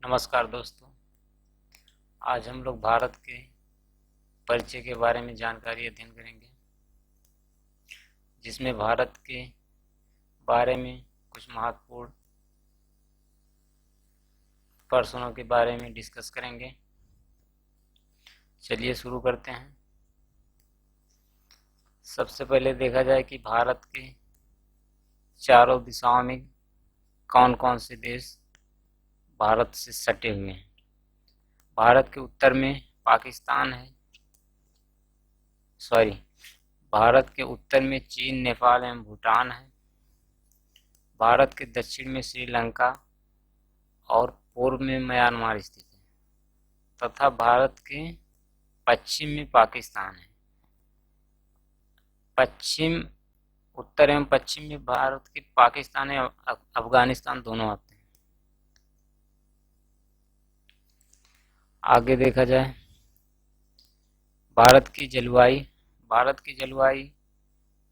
नमस्कार दोस्तों। आज हम लोग भारत के परिचय के बारे में जानकारी अध्ययन करेंगे, जिसमें भारत के बारे में कुछ महत्वपूर्ण पर्सनों के बारे में डिस्कस करेंगे। चलिए शुरू करते हैं। सबसे पहले देखा जाए कि भारत के चारों दिशाओं में कौन कौन से देश भारत से सटे हुए हैं। भारत के उत्तर में पाकिस्तान है, भारत के उत्तर में चीन, नेपाल एवं भूटान है। भारत के दक्षिण में श्रीलंका और पूर्व में म्यांमार स्थित है तथा भारत के पश्चिम में पाकिस्तान है। उत्तर एवं पश्चिम में भारत के पाकिस्तान एवं अफगानिस्तान दोनों आते हैं। आगे देखा जाए भारत की जलवायु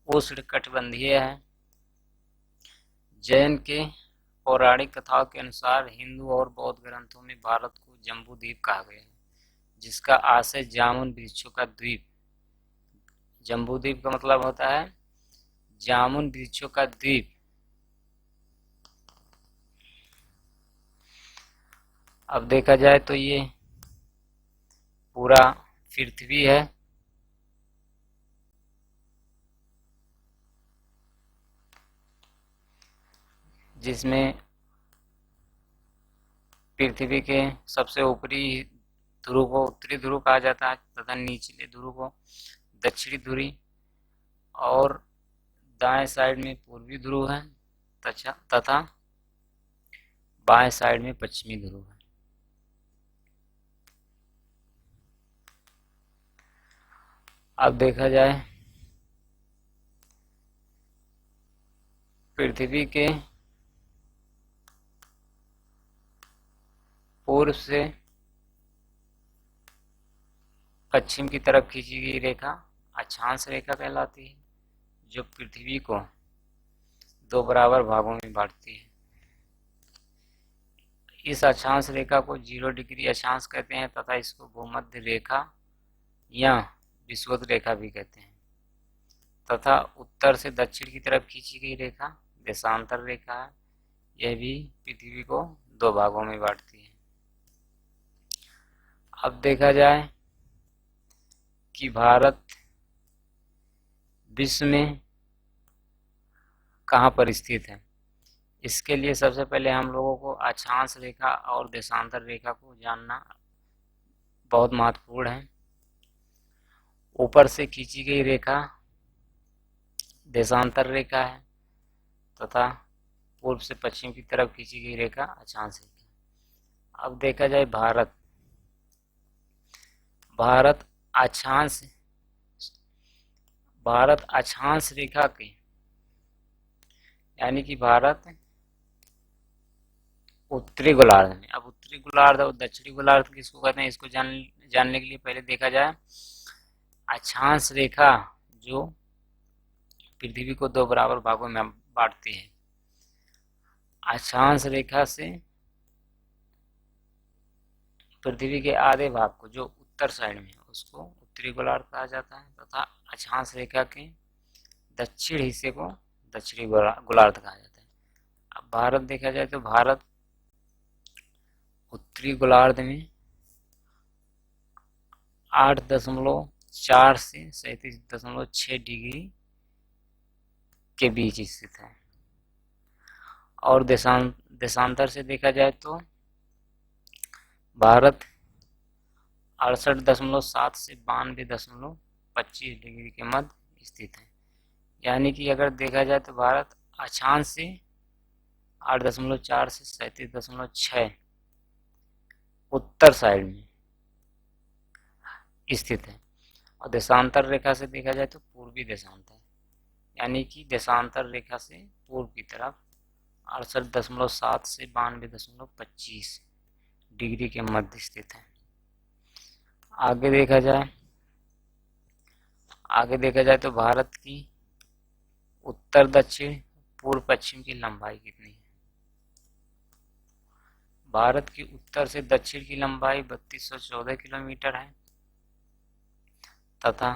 उष्णकटिबंधीय है। जैन के पौराणिक कथाओं के अनुसार हिंदू और बौद्ध ग्रंथों में भारत को जम्बूद्वीप कहा गया है, जिसका आशय जामुन वृक्षों का द्वीप। जम्बूद्वीप का मतलब होता है जामुन वृक्षों का द्वीप। अब देखा जाए तो ये पूरा पृथ्वी है, जिसमें पृथ्वी के सबसे ऊपरी ध्रुव को उत्तरी ध्रुव कहा जाता है तथा निचले ध्रुव को दक्षिणी ध्रुव, और दाएं साइड में पूर्वी ध्रुव है तथा बाएं साइड में पश्चिमी ध्रुव है। अब देखा जाए पृथ्वी के पूर्व से पश्चिम की तरफ खींची गई रेखा अक्षांश रेखा कहलाती है, जो पृथ्वी को दो बराबर भागों में बांटती है। इस अक्षांश रेखा को 0 डिग्री अक्षांश कहते हैं तथा इसको भूमध्य रेखा या विषुवत रेखा भी कहते हैं, तथा उत्तर से दक्षिण की तरफ खींची गई रेखा देशांतर रेखा है। यह भी पृथ्वी को दो भागों में बांटती है। अब देखा जाए कि भारत विश्व में कहाँ पर स्थित है। इसके लिए सबसे पहले हम लोगों को अक्षांश रेखा और देशांतर रेखा को जानना बहुत महत्वपूर्ण है। ऊपर से खींची गई रेखा देशांतर रेखा है तथा पूर्व से पश्चिम की तरफ खींची गई रेखा अक्षांश रेखा। अब देखा जाए भारत अक्षांश रेखा के यानी कि भारत उत्तरी गोलार्ध में। अब उत्तरी गोलार्ध और दक्षिणी गोलार्ध किसको कहते हैं, इसको जानने के लिए पहले देखा जाए अक्षांश रेखा जो पृथ्वी को दो बराबर भागों में बांटती है। अक्षांश रेखा से पृथ्वी के आधे भाग को जो उत्तर साइड में उसको उत्तरी गोलार्ध कहा जाता है तथा अक्षांश रेखा के दक्षिण हिस्से को दक्षिणी गोलार्ध कहा जाता है। अब भारत देखा जाए तो भारत उत्तरी गोलार्ध में 8.4 से 37.6 डिग्री के बीच स्थित है, और देशांतर से देखा जाए तो भारत 68.7 से 92.25 डिग्री के मध्य स्थित है। यानी कि अगर देखा जाए तो भारत अक्षांश से 8.4 से 37.6 उत्तर साइड में स्थित है, और देशांतर रेखा से देखा जाए तो पूर्वी देशांतर, यानी कि देशांतर रेखा से पूर्व की तरफ 68.7 से 92.25 डिग्री के मध्य स्थित है। आगे देखा जाए तो भारत की उत्तर दक्षिण पूर्व पश्चिम की लंबाई कितनी है। भारत की उत्तर से दक्षिण की लंबाई 3214 किलोमीटर है तथा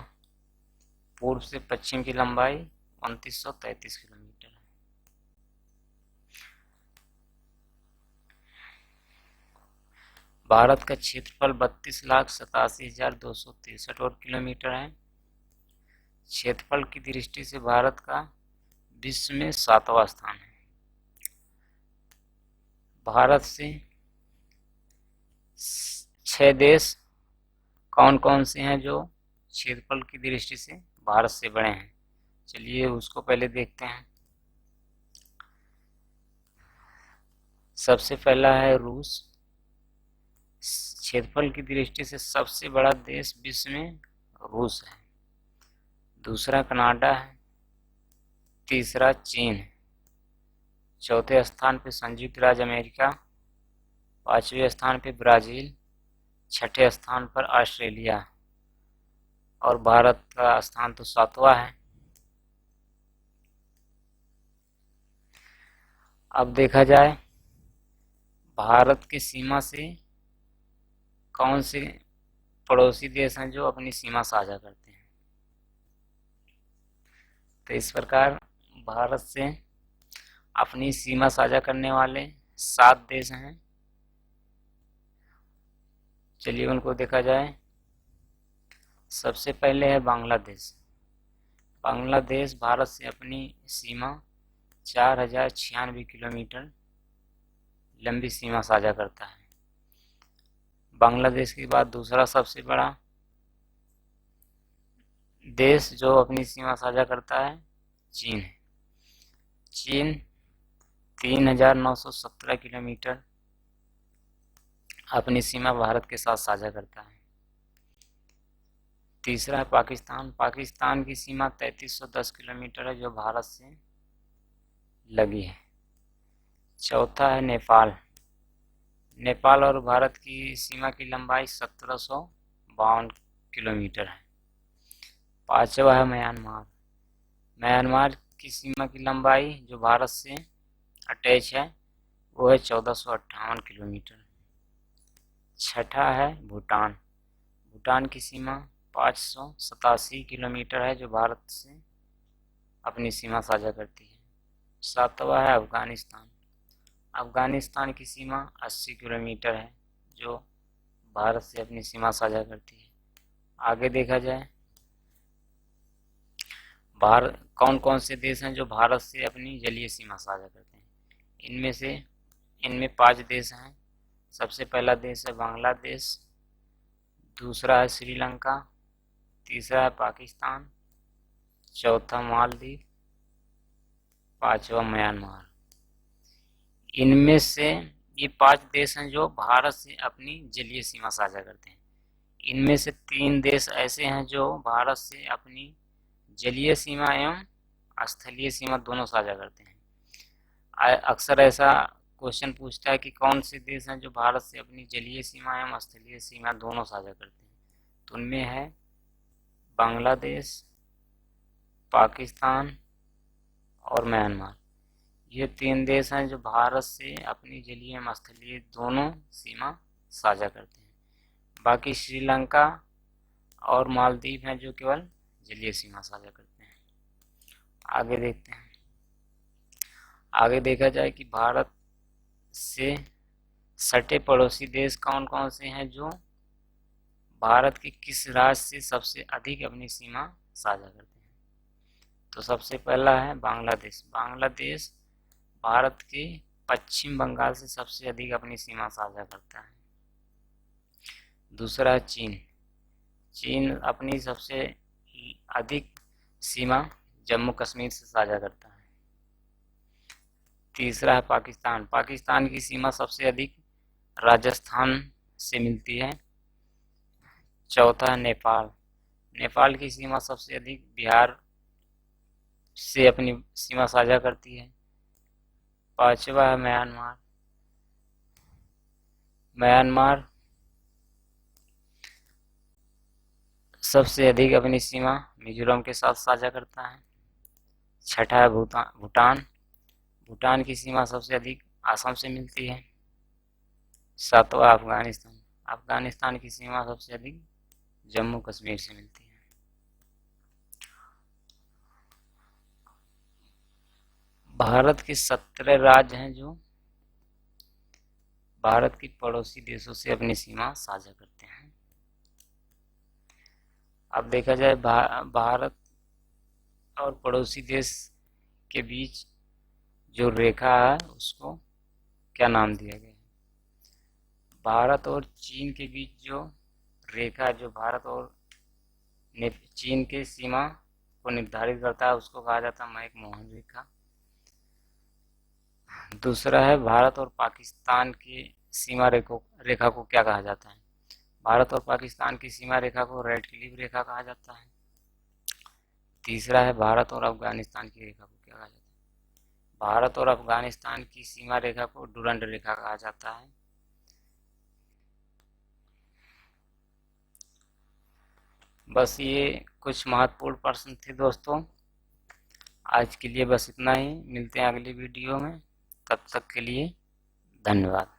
पूर्व से पश्चिम की लंबाई 2933 किलोमीटर है। भारत का क्षेत्रफल 32,87,263 वर्ग किलोमीटर है। क्षेत्रफल की दृष्टि से भारत का विश्व में 7वां स्थान है। भारत से 6 देश कौन कौन से हैं जो क्षेत्रफल की दृष्टि से भारत से बड़े हैं? चलिए उसको पहले देखते हैं। सबसे पहला है रूस। क्षेत्रफल की दृष्टि से सबसे बड़ा देश विश्व में रूस है। दूसरा कनाडा है। तीसरा चीन है। चौथे स्थान पे संयुक्त राज्य अमेरिका। पांचवें स्थान पे ब्राज़ील। छठे स्थान पर ऑस्ट्रेलिया और भारत का स्थान तो 7वां है। अब देखा जाए भारत की सीमा से कौन से पड़ोसी देश हैं जो अपनी सीमा साझा करते हैं। तो इस प्रकार भारत से अपनी सीमा साझा करने वाले 7 देश हैं। चलिए उनको देखा जाए। सबसे पहले है बांग्लादेश। बांग्लादेश भारत से अपनी सीमा 4096 किलोमीटर लंबी सीमा साझा करता है। बांग्लादेश के बाद दूसरा सबसे बड़ा देश जो अपनी सीमा साझा करता है चीन है। चीन 3917 किलोमीटर अपनी सीमा भारत के साथ साझा करता है। तीसरा है पाकिस्तान। पाकिस्तान की सीमा 3310 किलोमीटर है जो भारत से लगी है। चौथा है नेपाल। नेपाल और भारत की सीमा की लंबाई 1752 किलोमीटर है। पांचवा है म्यांमार। म्यांमार की सीमा की लंबाई जो भारत से अटैच है वो है 1458 किलोमीटर। छठा है भूटान। भूटान की सीमा 587 किलोमीटर है जो भारत से अपनी सीमा साझा करती है। सातवां है अफगानिस्तान। अफगानिस्तान की सीमा 80 किलोमीटर है जो भारत से अपनी सीमा साझा करती है। आगे देखा जाए भारत कौन कौन से देश हैं जो भारत से अपनी जलीय सीमा साझा करते हैं। इनमें 5 देश हैं। सबसे पहला देश है बांग्लादेश। दूसरा है श्रीलंका। तीसरा है पाकिस्तान। चौथा मालदीव। पांचवा म्यांमार। इनमें से ये 5 देश हैं जो भारत से अपनी जलीय सीमा साझा करते हैं। इनमें से 3 देश ऐसे हैं जो भारत से अपनी जलीय सीमा एवं स्थलीय सीमा दोनों साझा करते हैं। अक्सर ऐसा क्वेश्चन पूछता है कि कौन से देश हैं जो भारत से अपनी जलीय सीमा एवं स्थलीय सीमा दोनों साझा करते हैं। तो उनमें है बांग्लादेश, पाकिस्तान और म्यांमार। ये 3 देश हैं जो भारत से अपनी जलीय एवं स्थलीय दोनों सीमा साझा करते हैं। बाकी श्रीलंका और मालदीव हैं जो केवल जलीय सीमा साझा करते हैं। आगे देखते हैं। आगे देखा जाए कि भारत से सटे पड़ोसी देश कौन कौन से हैं जो भारत के किस राज्य से सबसे अधिक अपनी सीमा साझा करते हैं। तो सबसे पहला है बांग्लादेश। बांग्लादेश भारत के पश्चिम बंगाल से सबसे अधिक अपनी सीमा साझा करता है। दूसरा है चीन। चीन अपनी सबसे अधिक सीमा जम्मू कश्मीर से साझा करता है। तीसरा है पाकिस्तान। पाकिस्तान की सीमा सबसे अधिक राजस्थान से मिलती है। चौथा है नेपाल। नेपाल की सीमा सबसे अधिक बिहार से अपनी सीमा साझा करती है। पांचवा है म्यांमार। म्यांमार सबसे अधिक अपनी सीमा मिजोरम के साथ साझा करता है। छठा है भूटान। भूटान की सीमा सबसे अधिक असम से मिलती है। सातवां अफगानिस्तान। अफगानिस्तान की सीमा सबसे अधिक जम्मू कश्मीर से मिलती है। भारत के 17 राज्य हैं जो भारत की पड़ोसी देशों से अपनी सीमा साझा करते हैं। अब देखा जाए भारत और पड़ोसी देश के बीच जो रेखा है उसको क्या नाम दिया गया है? भारत और चीन के बीच जो रेखा जो भारत और चीन की सीमा को निर्धारित करता है उसको कहा जाता है मैक-मोहन रेखा। दूसरा है भारत और पाकिस्तान की सीमा रेखा को क्या कहा जाता है? भारत और पाकिस्तान की सीमा रेखा को रेड क्लिफ रेखा कहा जाता है। तीसरा है भारत और अफगानिस्तान की रेखा को क्या कहा जाता है? भारत और अफगानिस्तान की सीमा रेखा को डुरंड रेखा कहा जाता है। बस ये कुछ महत्वपूर्ण प्रश्न थे दोस्तों। आज के लिए बस इतना ही। मिलते हैं अगली वीडियो में। तब तक के लिए धन्यवाद।